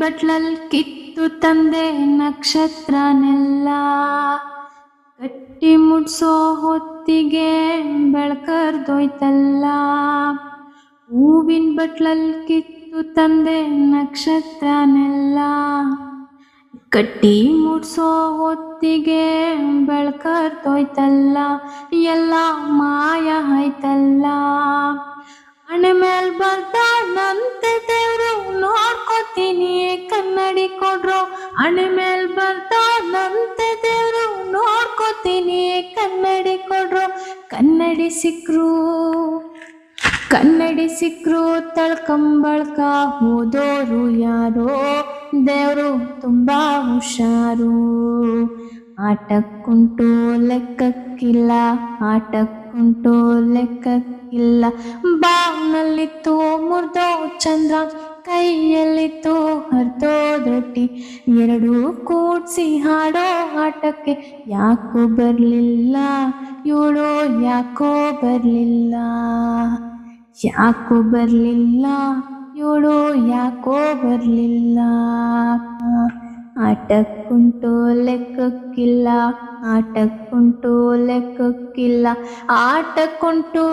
ಬಟ್ಲಲ್ ಕಿತ್ತು ತಂದೆ ನಕ್ಷತ್ರನೆಲ್ಲ, ಕಟ್ಟಿ ಮುಡ್ಸೋ ಹೊತ್ತಿಗೆ ಬೆಳ್ಕರ್ದೋಯ್ತಲ್ಲ. ಹೂವಿನ ಬಟ್ಲಲ್ ಕಿತ್ತು ತಂದೆ ನಕ್ಷತ್ರನೆಲ್ಲ, ಕಟ್ಟಿ ಮುಡ್ಸೋ ಹೊತ್ತಿಗೆ ಬೆಳ್ಕರ್ದೋಯ್ತಲ್ಲ. ಎಲ್ಲ ಮಾಯ ಆಯ್ತಲ್ಲ. ಹಣೆ ಮೇಲ್ ಬರ್ತಾನಂತೆ ದೇವ್ರು, ನೋಡ್ಕೋತೀನಿ ಕನ್ನಡಿ ಕೊಡ್ರೋ. ಹಣೆ ಮೇಲ್ ಬರ್ತಾನಂತೆ ದೇವ್ರು, ನೋಡ್ಕೋತೀನಿ ಕನ್ನಡಿ ಕೊಡ್ರೋ. ಕನ್ನಡಿ ಸಿಕ್ರು ತಳ್ಕಂಬಳ್ಕ ಹೋದೋರು ಯಾರೋ, ದೇವ್ರು ತುಂಬಾ ಹುಷಾರು. ಆಟಕ್ಕುಂಟು ಲೆಕ್ಕಕ್ಕಿಲ್ಲ, ಆಟಕ್ಕುಂಟು ಲೆಕ್ಕಕ್ಕಿಲ್ಲ. ಬಾವ್ನಲ್ಲಿತ್ತು ಮುರ್ದೋ ಚಂದ್ರ, ಕೈಯಲ್ಲಿತ್ತು ಹರ್ದೋದ್ ರೊಟ್ಟಿ. ಎರಡೂ ಕೂಡ್ಸಿ ಹಾಡೋ ಆಟಕ್ಕೆ ಯಾಕೋ ಬರ್ಲಿಲ್ಲ ಇವಳು, ಯಾಕೋ ಬರ್ಲಿಲ್ಲ, ಯಾಕೋ ಬರ್ಲಿಲ್ಲ ಇವಳು, ಯಾಕೋ ಬರ್ಲಿಲ್ಲ. ಆಟಕ್ಕುಂಟು ಲೆಕ್ಕಕ್ಕಿಲ್ಲ, ಆಟಕ್ಕುಂಟು ಲೆಕ್ಕಕ್ಕಿಲ್ಲ, ಆಟಕ್ಕುಂಟು